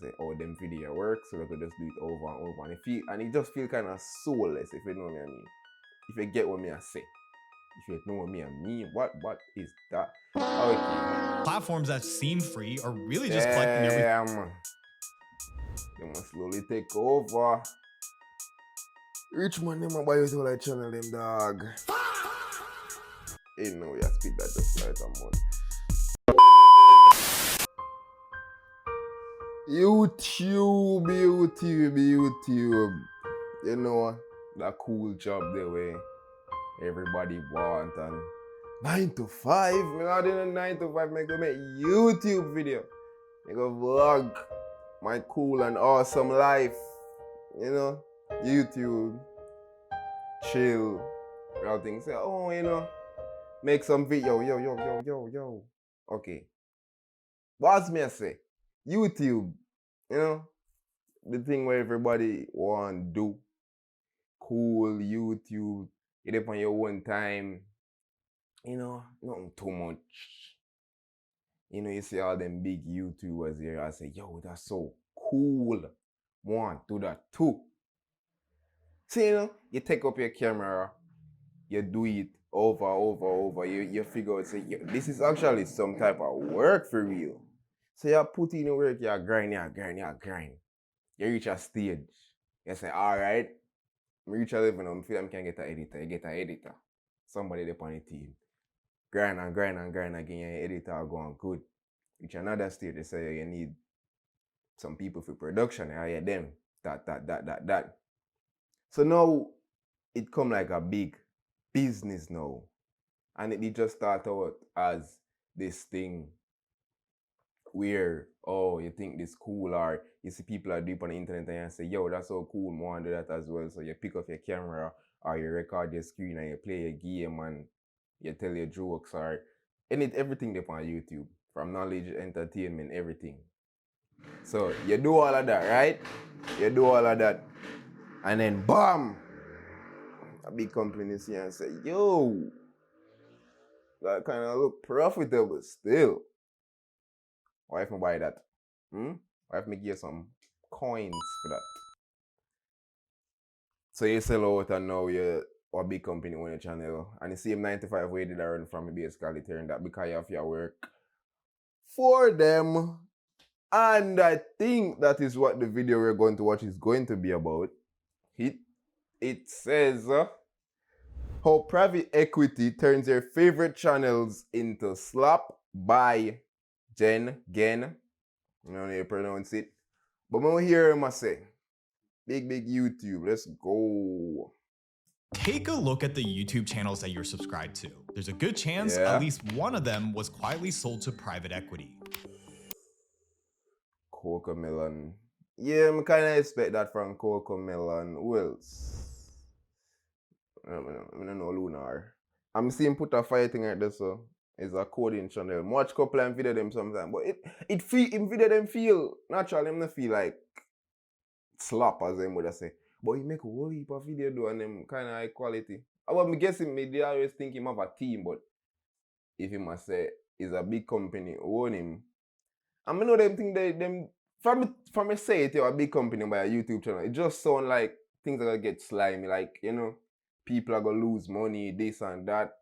say, oh, them video work, so we could just do it over and over. And it just feel kind of soulless, if you know what I mean. If you get what me I say. If you know what me I mean, what is that? Okay. Platforms that seem free are really just collecting everything. They must slowly take over. Rich man, them a buy it all like channel, them dog. Ain't no, yeah, speed that just like a month. YouTube. You know, that cool job the way everybody want and 9 to 5. Me not in a 9 to 5, make YouTube video. Make a vlog. My cool and awesome life. You know, YouTube. Chill. Real things. Say, oh, you know, make some video. Yo. Okay. What's me I say? YouTube. You know, the thing where everybody want to do. Cool YouTube. You dip on your own time. You know, nothing too much. You know, you see all them big YouTubers here. I say, yo, that's so cool. Want to do that too. So, you know, you take up your camera, you do it over. You figure out, say, yo, this is actually some type of work for real. So you put in the work, you grind. You reach a stage. You say, alright, reach a level, I feel I can get an editor. You get an editor. Somebody there on the team. Grind again, your editor going good. Reach another stage, they say you need some people for production. Yeah, them. That. So now it come like a big business now. And it just start out as this thing where, oh, you think this cool, or you see people are deep on the internet and you say, yo, that's so cool, I want to do that as well. So you pick up your camera or you record your screen and you play a game and you tell your jokes or everything up on YouTube. From knowledge, entertainment, everything. So you do all of that, right? You do all of that. And then bam! A big company see and say, yo, that kind of look profitable still. Why if I buy that? Why if I give some coins for that? So you sell out and now you're a big company on your channel. And the same 95 way did I run from basically turn that because you have your work for them. And I think that is what the video we're going to watch is going to be about. It says how private equity turns their favorite channels into Slop by Gen. I don't know how you pronounce it. But when we hear him say, big YouTube, let's go. Take a look at the YouTube channels that you're subscribed to. There's a good chance at least one of them was quietly sold to private equity. Cocomelon. Yeah, I kind of expect that from Cocomelon. Who else? I don't know Lunar. I'm seeing put a fire thing like this, so it's a coding channel. Watch couple and video them sometimes, but it feel in video them feel natural. Them not feel like slop as them would say. But he make a whole heap of video though and them kind of high quality. I'm guessing they always think him have a team, but if he must say is a big company own him, I know them think them from me say it, you're a big company by a YouTube channel. It just sound like things are gonna get slimy, like, you know, people are gonna lose money, this and that.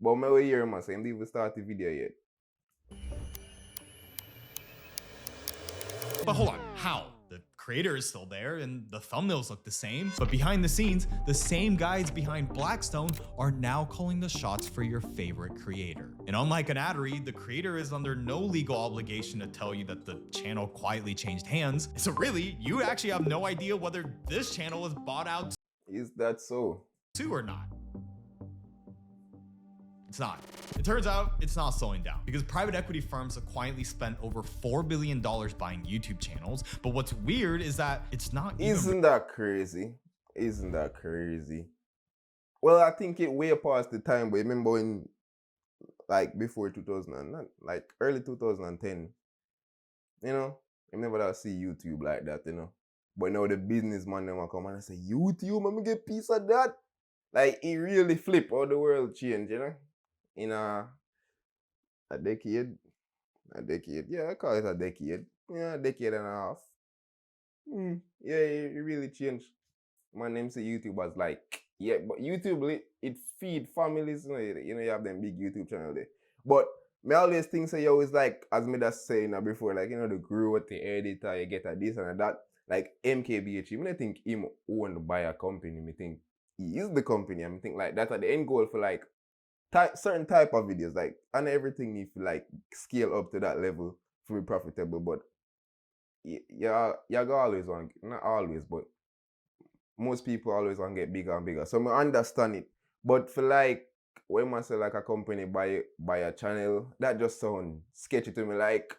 But my way here, man, so I didn't even start the video yet. But hold on, how? The creator is still there and the thumbnails look the same, but behind the scenes, the same guys behind Blackstone are now calling the shots for your favorite creator. And unlike an ad read, the creator is under no legal obligation to tell you that the channel quietly changed hands. So really, you actually have no idea whether this channel is bought out. Is that so? Too or not? It's not. It turns out it's not slowing down because private equity firms have quietly spent over $4 billion buying YouTube channels. But what's weird is that it's not Isn't that crazy? Well, I think it way past the time, but remember when, like, before 2000, like early 2010, you know, you never see YouTube like that, you know. But now the businessman them come and say, YouTube, let me get a piece of that. Like, it really flip how the world changed, you know. In a decade. Yeah, I call it a decade. a decade and a half. Yeah, it really changed. My name say YouTube was like, yeah, but YouTube it feed families, you have them big YouTube channel there. But me always think say yo is like as me just saying before, like the growth, the editor, you get a this and a that. Like MKBHE, me don't think him owned by a company. Me think he is the company. I think like that's at the end goal for like certain type of videos, like and everything need to like scale up to that level to be profitable. But you go always want, not always, but most people always want to get bigger and bigger. So I understand it. But for like when I say like a company buy a channel, that just sound sketchy to me. Like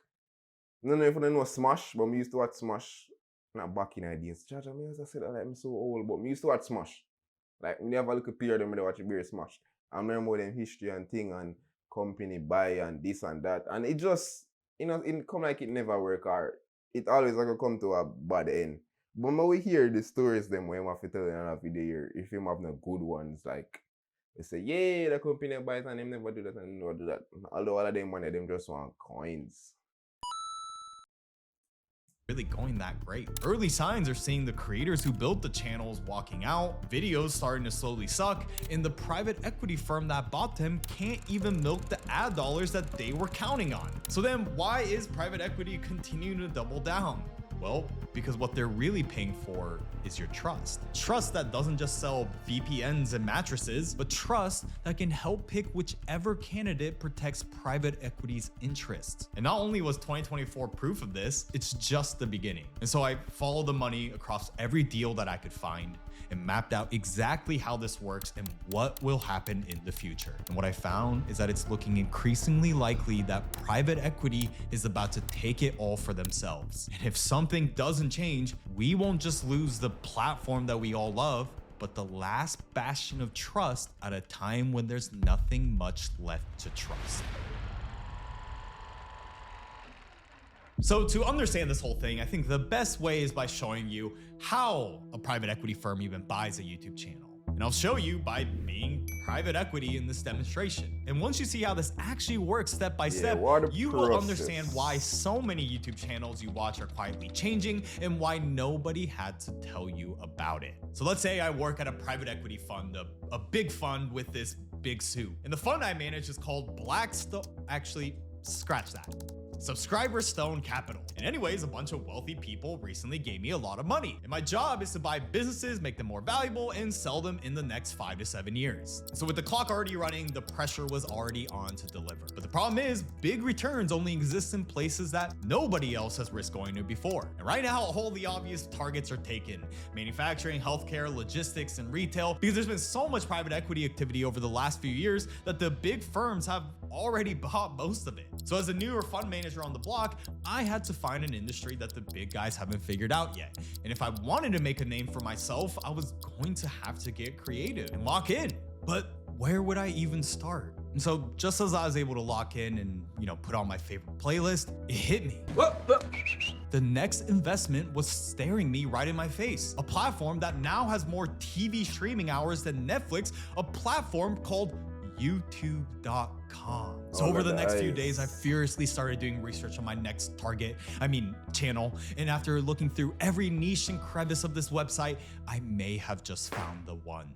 I don't know if you know Smash, but me used to watch Smash. Not back in ideas. Judge, I mean, as I said, like, I'm so old, but me used to watch Smash. Like me have a little period when I watch Beer Smash. I remember them history and thing and company buy and this and that. And it just it come like it never work or it always like come to a bad end. But when we hear the stories them when I have to tell in another video, if you have no good ones, like they say, yeah, the company buys and them never do that and never do that. Although all of them money, them just want coins. Really going that great. Early signs are seeing the creators who built the channels walking out, videos starting to slowly suck, and the private equity firm that bought them can't even milk the ad dollars that they were counting on. So then why is private equity continuing to double down? Well, because what they're really paying for is your trust. Trust that doesn't just sell VPNs and mattresses, but trust that can help pick whichever candidate protects private equity's interests. And not only was 2024 proof of this, it's just the beginning. And so I followed the money across every deal that I could find and mapped out exactly how this works and what will happen in the future. And what I found is that it's looking increasingly likely that private equity is about to take it all for themselves. And if something doesn't change, we won't just lose the platform that we all love, but the last bastion of trust at a time when there's nothing much left to trust. So to understand this whole thing, I think the best way is by showing you how a private equity firm even buys a YouTube channel. And I'll show you by being private equity in this demonstration. And once you see how this actually works step by step, you will understand why so many YouTube channels you watch are quietly changing and why nobody had to tell you about it. So let's say I work at a private equity fund, a big fund with this big suit. And the fund I manage is called Blackstone. Actually, scratch that. Subscriber Stone Capital. And anyways, a bunch of wealthy people recently gave me a lot of money. And my job is to buy businesses, make them more valuable, and sell them in the next 5 to 7 years. So with the clock already running, the pressure was already on to deliver. But the problem is, big returns only exist in places that nobody else has risked going to before. And right now, all the obvious targets are taken. Manufacturing, healthcare, logistics, and retail, because there's been so much private equity activity over the last few years that the big firms have already bought most of it. So as a newer fund manager on the block, I had to find an industry that the big guys haven't figured out yet. And if I wanted to make a name for myself, I was going to have to get creative and lock in. But where would I even start? And so just as I was able to lock in and, put on my favorite playlist, it hit me. The next investment was staring me right in my face. A platform that now has more TV streaming hours than Netflix, a platform called YouTube.com. So over the next few days, I furiously started doing research on my next channel. And after looking through every niche and crevice of this website, I may have just found the one.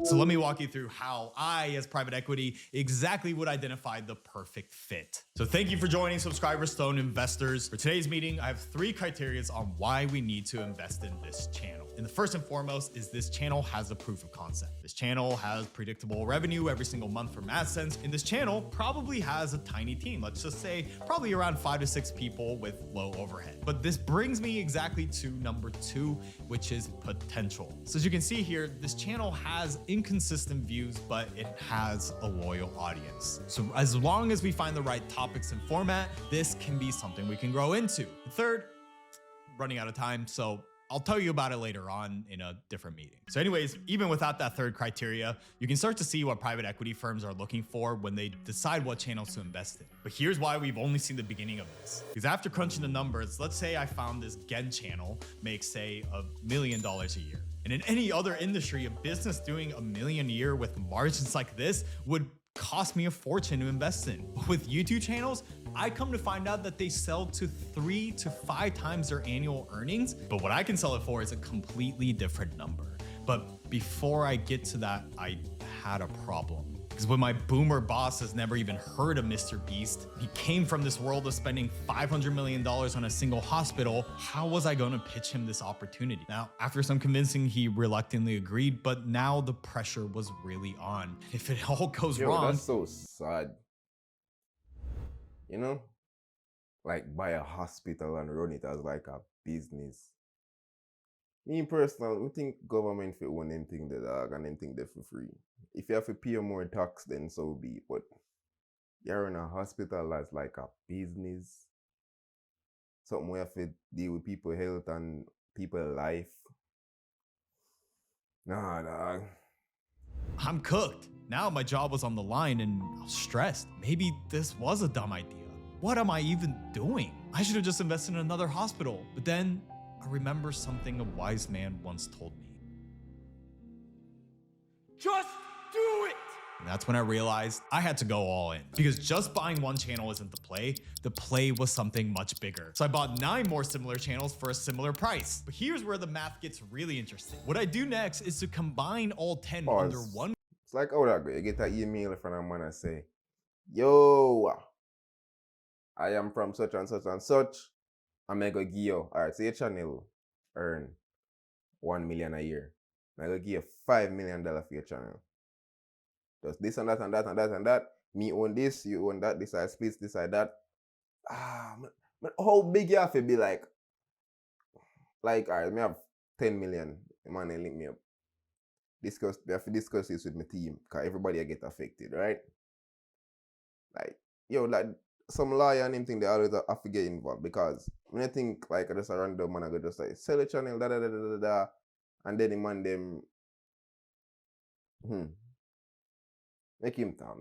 So let me walk you through how I, as private equity, exactly would identify the perfect fit. So thank you for joining Subscriber Stone Investors. For today's meeting, I have 3 criteria on why we need to invest in this channel. And the first and foremost is this channel has a proof of concept. This channel has predictable revenue every single month from AdSense, and this channel probably has a tiny team. Let's just say probably around 5 to 6 people with low overhead. But this brings me exactly to number 2, which is potential. So as you can see here, this channel has inconsistent views, but it has a loyal audience. So as long as we find the right topics and format, this can be something we can grow into. Third, running out of time, so I'll tell you about it later on in a different meeting. So anyways, even without that third criteria, you can start to see what private equity firms are looking for when they decide what channels to invest in. But here's why we've only seen the beginning of this. Because after crunching the numbers, let's say I found this Gen channel makes, say, $1 million a year. And in any other industry, a business doing $1 million a year with margins like this would cost me a fortune to invest in. But with YouTube channels, I come to find out that they sell to 3 to 5 times their annual earnings, but what I can sell it for is a completely different number. But before I get to that, I had a problem. Because when my boomer boss has never even heard of Mr. Beast, he came from this world of spending $500 million on a single hospital, how was I going to pitch him this opportunity? Now, after some convincing, he reluctantly agreed, but now the pressure was really on. If it all goes wrong... That's so sad. You know? Like buy a hospital and run it as like a business. Me personally, I think government for own them thing the dog and them thing there for free. If you have to pay more tax, then so be it. But you're in a hospital as like a business. Something we have to deal with people's health and people's life. Nah, dog. I'm cooked. Now my job was on the line and I was stressed. Maybe this was a dumb idea. What am I even doing? I should have just invested in another hospital. But then I remember something a wise man once told me. Just do it! And that's when I realized I had to go all in. Because just buying one channel isn't the play. The play was something much bigger. So I bought 9 more similar channels for a similar price. But here's where the math gets really interesting. What I do next is to combine all 10 under one. It's like, oh, that you get an email from a man and say, yo, I am from such and such and such. I'm going to give you, all right, so your channel earn 1 million a year. I'm going to give you $5 million for your channel. Just this and that and that and that and that. Me own this, you own that, this side splits, this side that. Man, how big you have to be like, all right, me have 10 million. Man, they link me up. We have to discuss this with my team, because everybody get affected, right? Like, yo, like, some lawyer and him thing, they always have to get involved, because when I think, like, just a random man, I go just like, sell a channel, da da da da da da, and then the man, them, make him talk.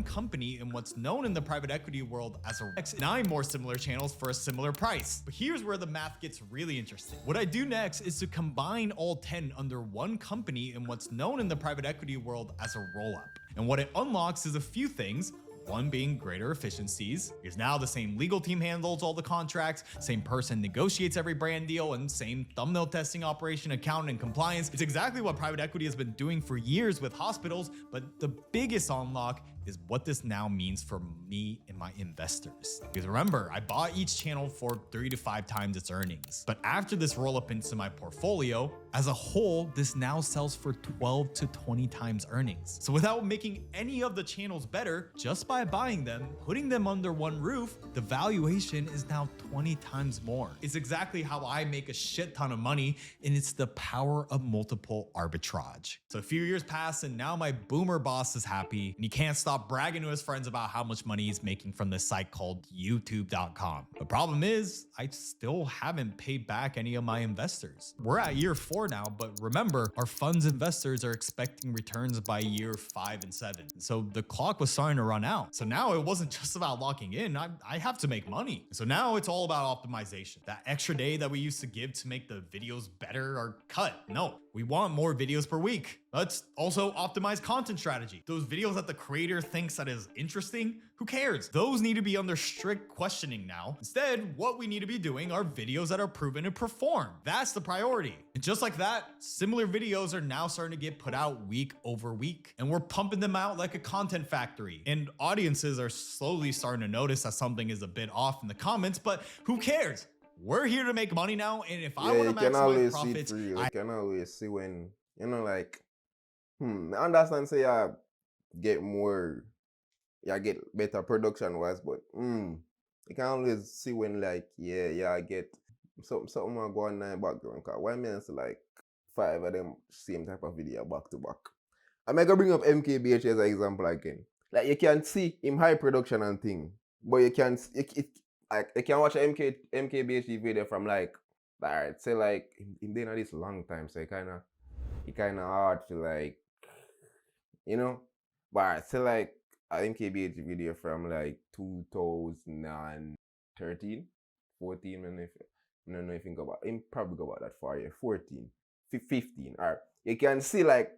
Company in what's known in the private equity world as a 9 more similar channels for a similar price. But here's where the math gets really interesting. What I do next is to combine all 10 under one company in what's known in the private equity world as a roll-up. And what it unlocks is a few things. One being greater efficiencies, because now the same legal team handles all the contracts, same person negotiates every brand deal, and same thumbnail testing operation, accounting, and compliance. It's exactly what private equity has been doing for years with hospitals, but the biggest unlock is what this now means for me and my investors. Because remember, I bought each channel for 3 to 5 times its earnings. But after this roll up into my portfolio, as a whole, this now sells for 12 to 20 times earnings. So without making any of the channels better, just by buying them, putting them under one roof, the valuation is now 20 times more. It's exactly how I make a shit ton of money, and it's the power of multiple arbitrage. So a few years pass, and now my boomer boss is happy, and he can't stop bragging to his friends about how much money he's making from this site called YouTube.com. The problem is, I still haven't paid back any of my investors. We're at year 4 now, but remember, our fund's investors are expecting returns by year 5 and 7. So the clock was starting to run out. So now it wasn't just about locking in, I have to make money. So now it's all about optimization. That extra day that we used to give to make the videos better are cut. No, we want more videos per week. Let's also optimize content strategy. Those videos that the creator thinks that is interesting, who cares? Those need to be under strict questioning now. Instead, what we need to be doing are videos that are proven to perform. That's the priority. And just like that, similar videos are now starting to get put out week over week. And we're pumping them out like a content factory. And audiences are slowly starting to notice that something is a bit off in the comments, but who cares? We're here to make money now, and if I want to maximize profits, I can always see when, you know, like, I understand say you get more, you get better production wise, but you can always see when like, I get something going on in the background, because why me see like 5 of them same type of video back to back. I'm gonna bring up MKBH as an example again. Like you can see him high production and thing, but you can like you can watch an MKBHD video from like, alright, say like him doing this long time, so it kinda hard to like, you know. But alright, say like an MKBHD video from like 2013, 14, and if I don't know if you think about him, probably go about that far, yeah, 14, 15. Alright. You can see like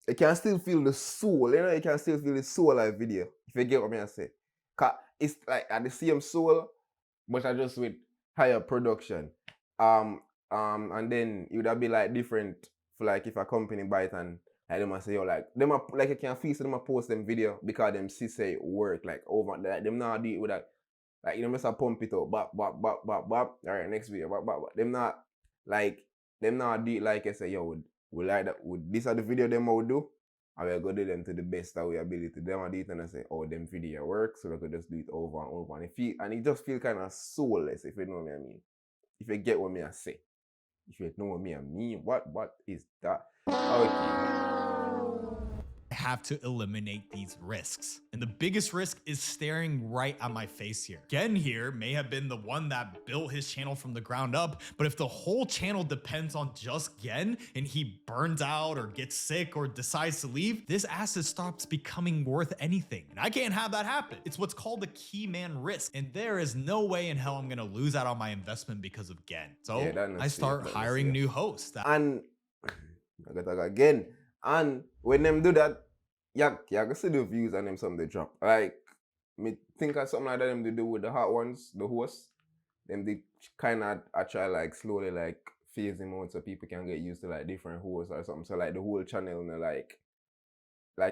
you can still feel the soul, you know, you can still feel the soul of the video, if you get what I say. Cause it's like at the same soul, but I just with higher production. And then it would have be like different for like if a company buy it and like them a say, yo, like them a, like you can feel so them a post them video because them see say it work like over like them not do it with that, like you know, just a pump it up, bop bop bop bop bop. All right, next video, bop bop bop. Them not like them not do it like I say, yo, would like that, would this are the video them would do, and we'll go do them to the best of our ability. Them are do it and I say, oh, them video work, so we could just do it over and over, and it just feel kind of soulless, if you know what I mean. If you get what me I say. If you know what me I mean, what is that? Okay. Have to eliminate these risks. And the biggest risk is staring right at my face here. Gen here may have been the one that built his channel from the ground up, but if the whole channel depends on just Gen and he burns out or gets sick or decides to leave, this asset stops becoming worth anything. And I can't have that happen. It's what's called a key man risk. And there is no way in hell I'm gonna lose out on my investment because of Gen. So yeah, I start hiring new hosts. And again, and when them do that, yeah, you can see the views and them some they drop. Like, me think of something like that them they do with the hot ones, the hosts. Them they kind of I try like slowly like phase them out so people can get used to like different hosts or something. So like the whole channel, you know, like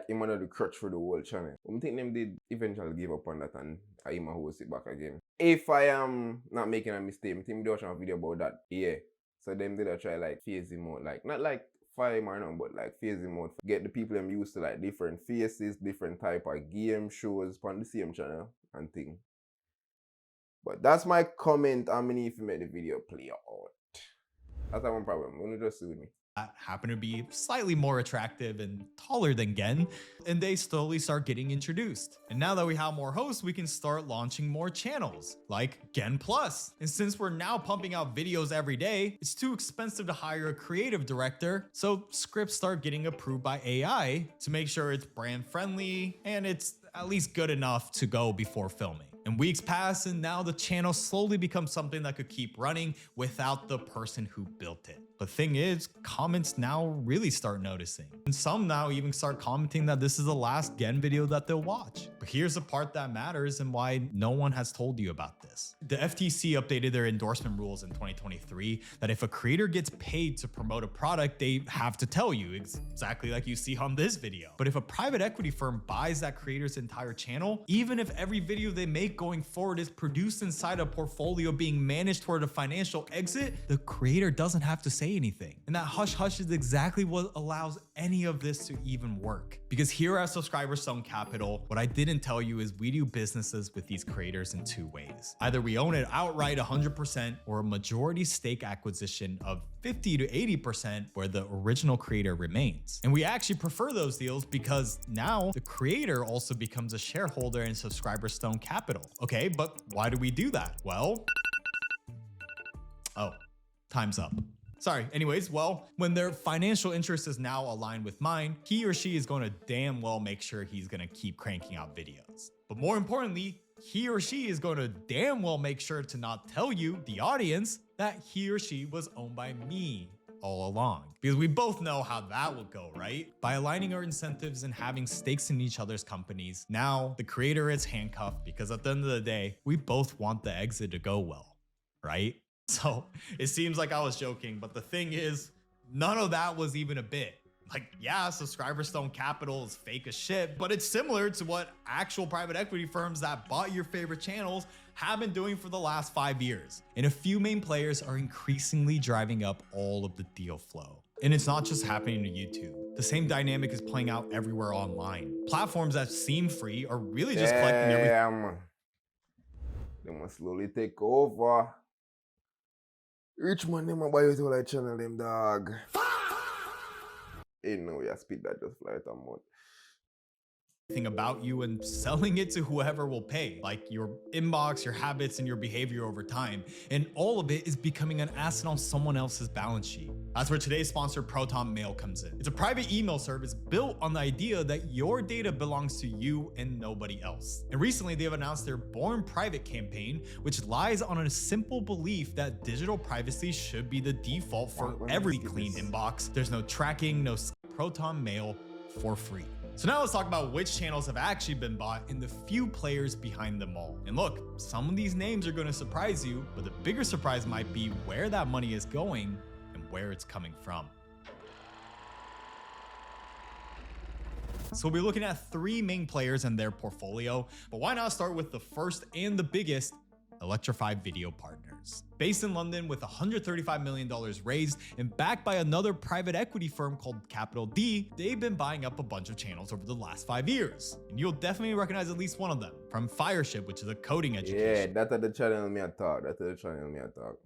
him under the crutch for the whole channel. I think them did eventually give up on that and I him host it back again. If I am not making a mistake, I think they watch a video about that. Yeah. So them did I try like phase him out, like not like fire him or nothing, but like phase him out. Get the people them used to like different faces, different type of game shows on the same channel and thing. But that's my comment. I mean, if you made the video play out. That's not one problem. You're gonna just sue me. Happen to be slightly more attractive and taller than Gen, and they slowly start getting introduced. And now that we have more hosts, we can start launching more channels, like Gen Plus. And since we're now pumping out videos every day, it's too expensive to hire a creative director, so scripts start getting approved by AI to make sure it's brand friendly and it's at least good enough to go before filming. And weeks pass, and now the channel slowly becomes something that could keep running without the person who built it. The thing is, comments now really start noticing. And some now even start commenting that this is the last Gen video that they'll watch. But here's the part that matters and why no one has told you about this. The FTC updated their endorsement rules in 2023 that if a creator gets paid to promote a product, they have to tell you, exactly like you see on this video. But if a private equity firm buys that creator's entire channel, even if every video they make going forward is produced inside a portfolio being managed toward a financial exit, the creator doesn't have to say anything. And that hush hush is exactly what allows any of this to even work. Because here at Subscriber Stone Capital, what I didn't tell you is we do businesses with these creators in two ways. Either we own it outright 100% or a majority stake acquisition of 50 to 80% where the original creator remains. And we actually prefer those deals because now the creator also becomes a shareholder in Subscriber Stone Capital. Okay, but why do we do that? Well, oh, time's up. Sorry. Anyways, well, when their financial interest is now aligned with mine, he or she is going to damn well make sure he's going to keep cranking out videos. But more importantly, he or she is going to damn well make sure to not tell you, the audience, that he or she was owned by me all along. Because we both know how that will go, right? By aligning our incentives and having stakes in each other's companies, now the creator is handcuffed because at the end of the day, we both want the exit to go well, right? So it seems like I was joking, but the thing is, none of that was even a bit. Like, yeah, Subscriber Stone Capital is fake as shit, but it's similar to what actual private equity firms that bought your favorite channels have been doing for the last 5 years. And a few main players are increasingly driving up all of the deal flow. And it's not just happening to YouTube. The same dynamic is playing out everywhere online. Platforms that seem free are really just collecting everything. They must slowly take over. Rich man, them a buy it all like channel them, dog. Ain't no way I speak that just fly it a month. Thing about you and selling it to whoever will pay, like your inbox, your habits, and your behavior over time. And all of it is becoming an asset on someone else's balance sheet. That's where today's sponsor, Proton Mail, comes in. It's a private email service built on the idea that your data belongs to you and nobody else. And recently they've announced their Born Private campaign, which lies on a simple belief that digital privacy should be the default for every clean inbox. There's no tracking, no Proton Mail for free. So now let's talk about which channels have actually been bought and the few players behind them all. And look, some of these names are going to surprise you, but the bigger surprise might be where that money is going and where it's coming from. So we'll be looking at 3 main players and their portfolio, but why not start with the first and the biggest, Electrify Video Partners. Based in London with $135 million raised and backed by another private equity firm called Capital D, they've been buying up a bunch of channels over the last 5 years. And you'll definitely recognize at least one of them, from Fireship, which is a coding education. Yeah, that's the channel me I talk. That's the channel me I talk.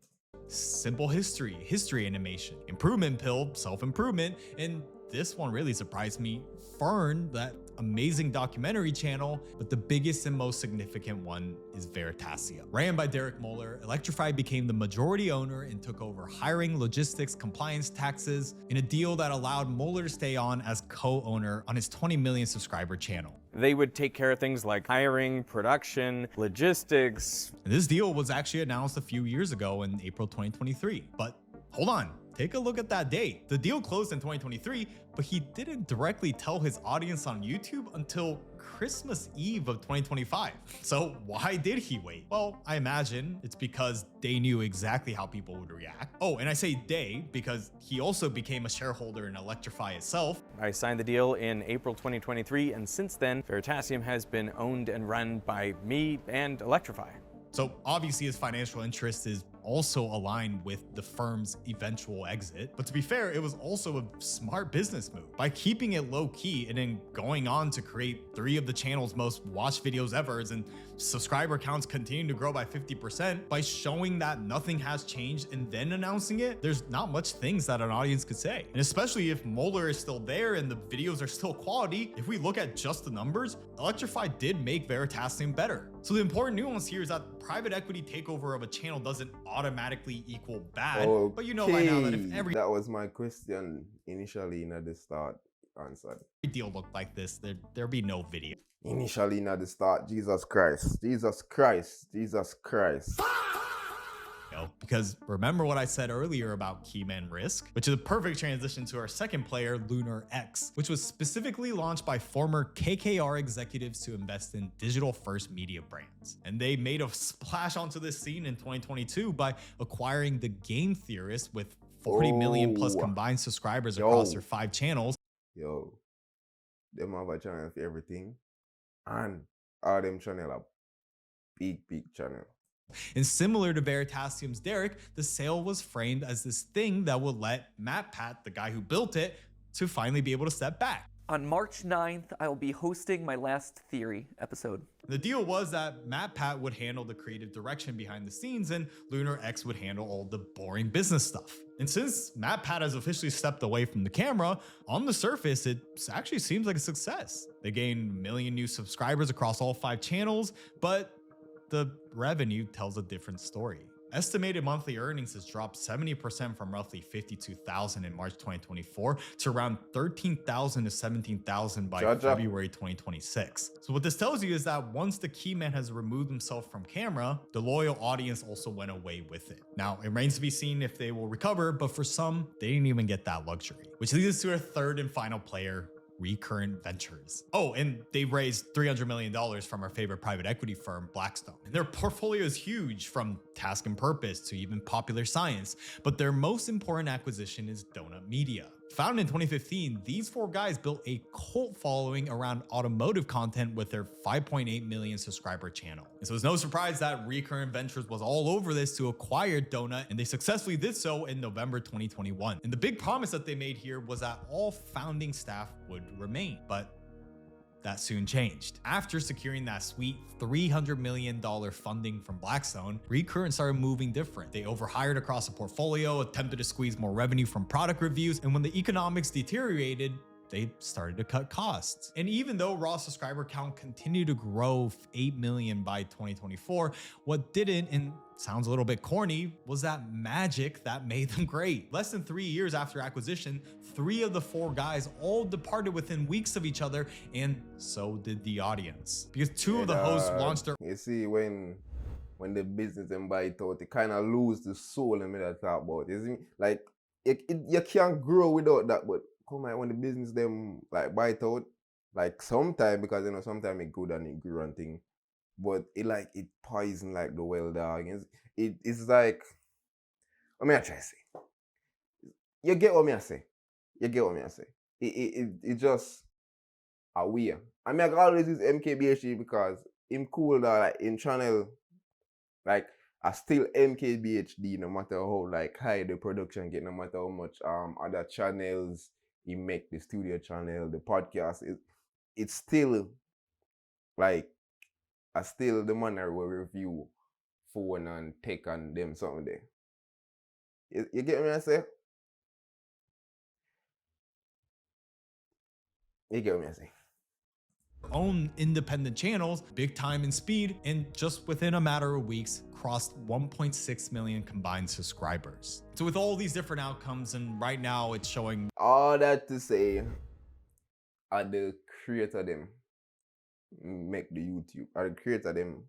Simple History, history animation. Improvement Pill, self-improvement. And this one really surprised me, Fern, that amazing documentary channel, but the biggest and most significant one is Veritasium. Ran by Derek Muller, Electrify became the majority owner and took over hiring, logistics, compliance, taxes in a deal that allowed Muller to stay on as co-owner on his 20 million subscriber channel. They would take care of things like hiring, production, logistics. And this deal was actually announced a few years ago in April 2023. But hold on, take a look at that date. The deal closed in 2023, but he didn't directly tell his audience on YouTube until Christmas Eve of 2025. So why did he wait? Well, I imagine it's because they knew exactly how people would react. Oh, and I say they because he also became a shareholder in Electrify itself. I signed the deal in April 2023, and since then, Veritasium has been owned and run by me and Electrify. So obviously his financial interest is also aligned with the firm's eventual exit. But to be fair, it was also a smart business move. By keeping it low key and then going on to create 3 of the channel's most watched videos ever, and subscriber counts continue to grow by 50%, by showing that nothing has changed and then announcing it, there's not much things that an audience could say. And especially if Muller is still there and the videos are still quality, if we look at just the numbers, Electrify did make Veritasium better. So the important nuance here is that private equity takeover of a channel doesn't automatically equal bad, Okay. but you know by now that if every That was my question initially in the start answered. deal looked like this, there'd be no video. Initially at the start, Jesus Christ, Jesus Christ, Jesus Christ. Because remember what I said earlier about Keyman Risk, which is a perfect transition to our second player, Lunar X, which was specifically launched by former KKR executives to invest in digital-first media brands. And they made a splash onto this scene in 2022 by acquiring The Game Theorist with 40 million plus combined subscribers across their 5 channels. Yo, them have a channel for everything, and all them channel are big channel. And similar to Veritasium's Derek, the sale was framed as this thing that would let MatPat, the guy who built it, to finally be able to step back. On March 9th, I will be hosting my last Theory episode. The deal was that MatPat would handle the creative direction behind the scenes and Lunar X would handle all the boring business stuff. And since MatPat has officially stepped away from the camera, on the surface, it actually seems like a success. They gained 1 million new subscribers across all 5 channels, but the revenue tells a different story. Estimated monthly earnings has dropped 70% from roughly 52,000 in March 2024 to around 13,000 to 17,000 by February 2026. So what this tells you is that once the key man has removed himself from camera, the loyal audience also went away with it. Now, it remains to be seen if they will recover, but for some, they didn't even get that luxury. Which leads us to our third and final player, Recurrent Ventures. Oh, and they raised $300 million from our favorite private equity firm, Blackstone. And their portfolio is huge, from Task and Purpose to even Popular Science. But their most important acquisition is Donut Media. Founded in 2015, these 4 guys built a cult following around automotive content with their 5.8 million subscriber channel. And so it's no surprise that Recurrent Ventures was all over this to acquire Donut, and they successfully did so in November 2021. And the big promise that they made here was that all founding staff would remain, but that soon changed. After securing that sweet $300 million funding from Blackstone, Recurrent started moving different. They overhired across the portfolio, attempted to squeeze more revenue from product reviews, and when the economics deteriorated, they started to cut costs. And even though raw subscriber count continued to grow 8 million by 2024, what didn't, and sounds a little bit corny, was that magic that made them great. Less than 3 years after acquisition, 3 of the 4 guys all departed within weeks of each other, and so did the audience. Because 2 of the hosts launched their— You see, when the business and buy it out, it kind of lose the soul in me that I talk about. You see, like, you can't grow without that, but come out when the business them like bite out. Like sometime because you know sometimes it good and it grew and thing. But it poison like the well dog. It's like what me I try to say. You get what me I say. You get what me I say. It just a weird. I mean I can always use MKBHD because him cool dog like in channel like I still MKBHD no matter how like high the production get, no matter how much other channels he make, the studio channel, the podcast, it's still like I still the manner where review phone and tech and them something there. You get me I say? You get me I say? Own independent channels, big time in speed, and just within a matter of weeks crossed 1.6 million combined subscribers. So with all these different outcomes, and right now it's showing All that to say, are the creator them make the YouTube, are the creator them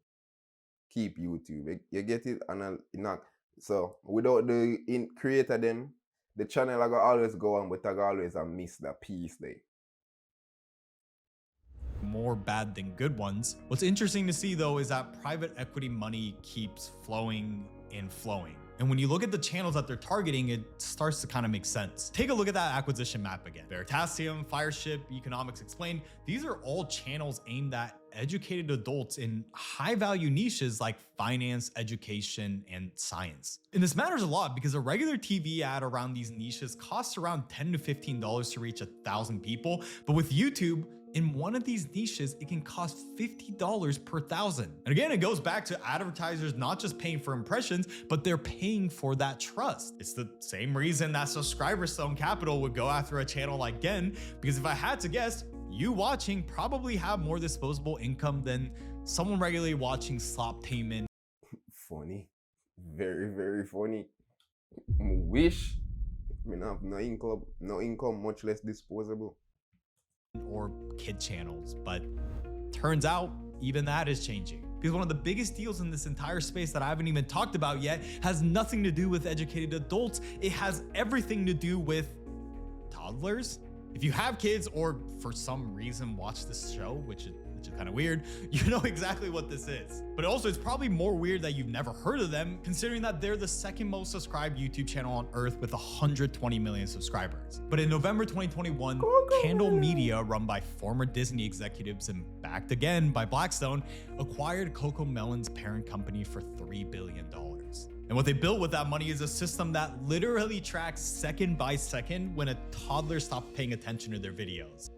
keep YouTube. You get it? And not so without the creator them, the channel I go always go on, but I go always miss the piece there. more bad than good ones. What's interesting to see though is that private equity money keeps flowing and flowing. And when you look at the channels that they're targeting, it starts to kind of make sense. Take a look at that acquisition map again. Veritasium, Fireship, Economics Explained, these are all channels aimed at educated adults in high value niches like finance, education, and science. And this matters a lot because a regular TV ad around these niches costs around $10 to $15 to reach 1,000 people. But with YouTube, in one of these niches, it can cost $50 per 1,000. And again, it goes back to advertisers not just paying for impressions, but they're paying for that trust. It's the same reason that Subscriber Stone Capital would go after a channel like Gen, because if I had to guess, you watching probably have more disposable income than someone regularly watching Slop Payment. Funny. Very, very funny. Wish I mean, I have no income, much less disposable. Or kid channels, but turns out even that is changing. Because one of the biggest deals in this entire space that I haven't even talked about yet has nothing to do with educated adults. It has everything to do with toddlers. If you have kids or for some reason watch this show, which is kind of weird, you know exactly what this is. But also it's probably more weird that you've never heard of them, considering that they're the second most subscribed YouTube channel on earth with 120 million subscribers. But in November 2021, Candle Media, run by former Disney executives and backed again by Blackstone, acquired Coco Melon's parent company for $3 billion. And what they built with that money is a system that literally tracks second by second when a toddler stops paying attention to their videos.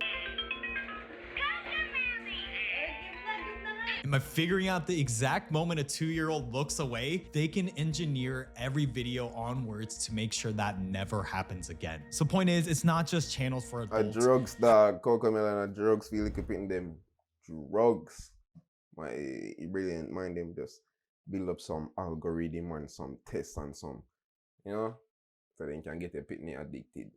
And by figuring out the exact moment a 2-year-old looks away, they can engineer every video onwards to make sure that never happens again. So point is, it's not just channels for adults. A drugs dog, Coco Melon, a drugs feel like putting them drugs. It brilliant mind them just build up some algorithm and some tests and some, you know, so they can get a pitney addicted.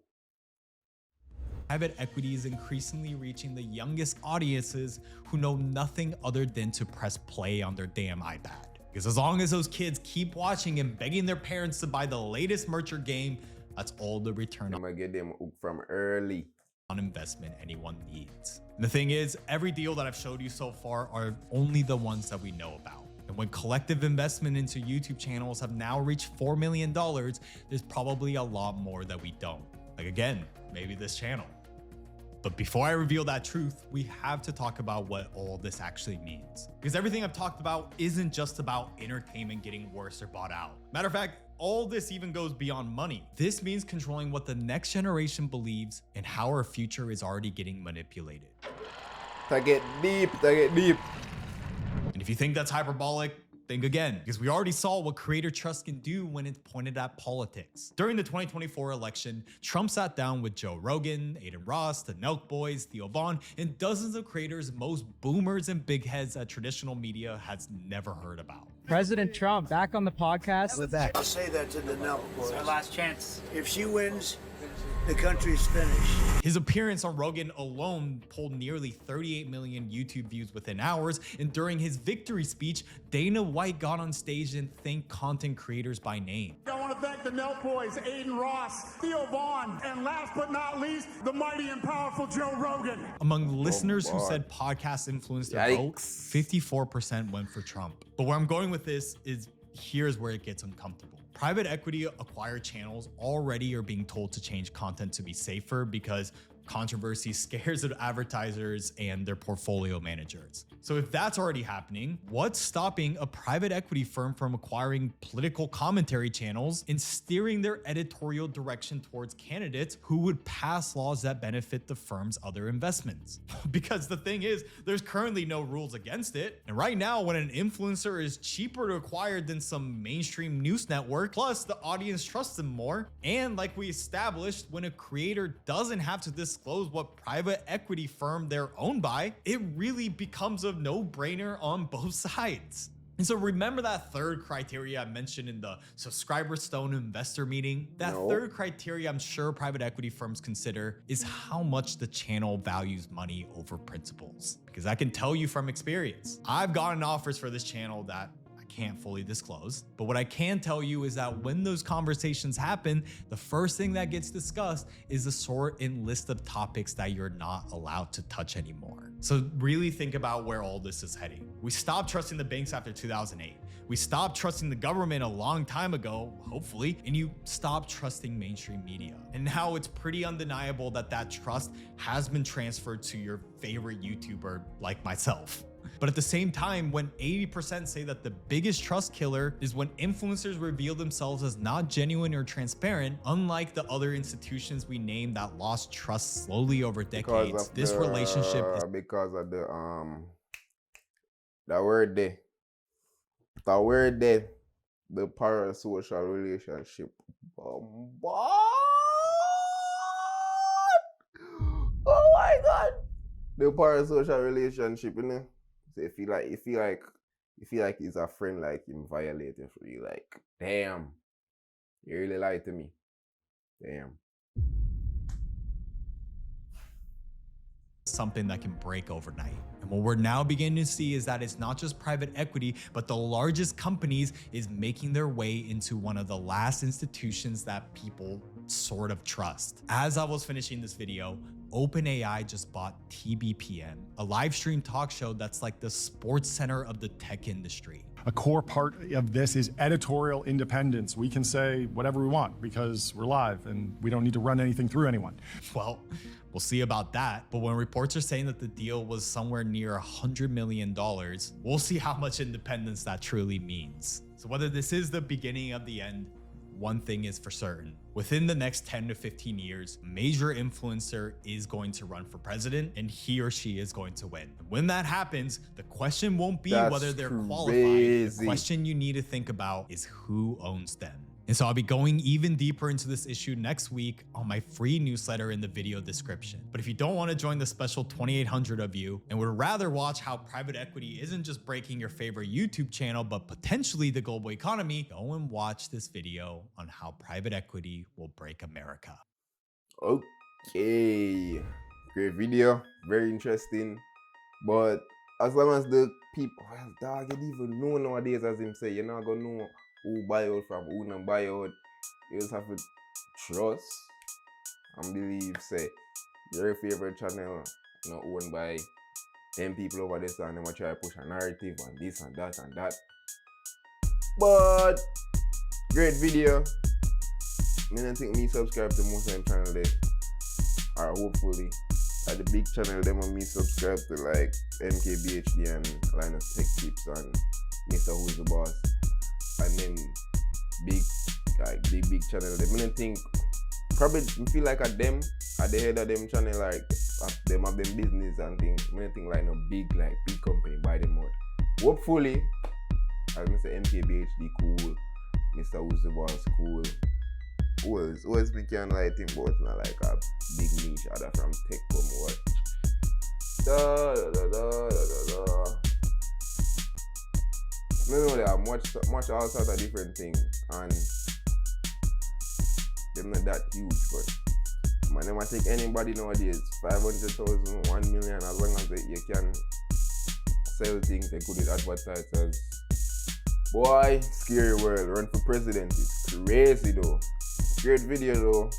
Private equity is increasingly reaching the youngest audiences who know nothing other than to press play on their damn iPad. Because as long as those kids keep watching and begging their parents to buy the latest merch or game, that's all the return I'm gonna get them from early on investment anyone needs. And the thing is, every deal that I've showed you so far are only the ones that we know about. And when collective investment into YouTube channels have now reached $4 million, there's probably a lot more that we don't. Like again, maybe this channel. But before I reveal that truth, we have to talk about what all this actually means. Because everything I've talked about isn't just about entertainment getting worse or bought out. Matter of fact, all this even goes beyond money. This means controlling what the next generation believes and how our future is already getting manipulated. That get deep, that get deep. And if you think that's hyperbolic, think again, because we already saw what creator trust can do when it's pointed at politics. During the 2024 election, Trump sat down with Joe Rogan, Aiden Ross, the Nelk Boys, Theo Vaughn, and dozens of creators most boomers and big heads that traditional media has never heard about. President Trump back on the podcast. With that, I'll say that to the Nelk Boys. It's our last chance. If she wins, the country's finished. His appearance on Rogan alone pulled nearly 38 million YouTube views within hours, and during his victory speech, Dana White got on stage and thanked content creators by name. I want to thank the Nelk Boys, Aiden Ross, Theo Vaughn, and last but not least, the mighty and powerful Joe Rogan. Among listeners who boy. said podcasts influenced their vote, 54% went for Trump. But where I'm going with this is here's where it gets uncomfortable. Private equity acquired channels already are being told to change content to be safer because controversy scares advertisers and their portfolio managers. So if that's already happening, what's stopping a private equity firm from acquiring political commentary channels and steering their editorial direction towards candidates who would pass laws that benefit the firm's other investments? Because the thing is, there's currently no rules against it. And right now, when an influencer is cheaper to acquire than some mainstream news network, plus the audience trusts them more, and like we established, when a creator doesn't have to disclose what private equity firm they're owned by, it really becomes a no-brainer on both sides. And so remember that third criteria I mentioned in the subscriber stone investor meeting? That third criteria I'm sure private equity firms consider is how much the channel values money over principles. Because I can tell you from experience, I've gotten offers for this channel that can't fully disclose. But what I can tell you is that when those conversations happen, the first thing that gets discussed is the sort and list of topics that you're not allowed to touch anymore. So really think about where all this is heading. We stopped trusting the banks after 2008. We stopped trusting the government a long time ago, hopefully, and you stopped trusting mainstream media. And now it's pretty undeniable that that trust has been transferred to your favorite YouTuber like myself. But at the same time, when 80% say that the biggest trust killer is when influencers reveal themselves as not genuine or transparent, unlike the other institutions we named that lost trust slowly over decades, this relationship is because of the word there. The word there, the parasocial relationship. Oh my God. The parasocial relationship, you know. So if you feel like he's a friend, like him violating for you, like, damn, you really lied to me. Damn. something that can break overnight. And what we're now beginning to see is that it's not just private equity, but the largest companies is making their way into one of the last institutions that people sort of trust. As I was finishing this video, OpenAI just bought TBPN, a live stream talk show that's like the sports center of the tech industry. A core part of this is editorial independence. We can say whatever we want because we're live and we don't need to run anything through anyone. Well, we'll see about that. But when reports are saying that the deal was somewhere near $100 million, we'll see how much independence that truly means. So whether this is the beginning of the end, one thing is for certain. Within the next 10 to 15 years, a major influencer is going to run for president and he or she is going to win. And when that happens, the question won't be whether they're qualified. The question you need to think about is who owns them. And so I'll be going even deeper into this issue next week on my free newsletter in the video description. But if you don't want to join the special 2,800 of you and would rather watch how private equity isn't just breaking your favorite YouTube channel, but potentially the global economy, go and watch this video on how private equity will break America. Okay, great video, very interesting. But as long as the people, well, dog, you don't even know nowadays, as him say, you're not gonna know who buy out from who not buy out. You just have to trust and believe, say, your favorite channel not owned by 10 people over there, and them try to push a narrative and this and that and that. But great video. I don't think me subscribe to most of them channel there. Or hopefully at the big channel them and me subscribe to like MKBHD and Linus Tech Tips and Mr. Who's the Boss. And then big channel them. I don't think probably feel like at them at the head of them channel, like them have them business and things. I don't think like no big company buy them out. Hopefully, as Mr. MKBHD cool, Mr. Who's the Boss cool. Who else we can like think about not like a big niche other from tech come what. No, they have much all sorts of different things and they're not that huge, but man, they might take anybody nowadays, 500,000, 1 million, as long as you can sell things, they could advertise as Boy, Scary World, run for president. It's crazy though. Great video though.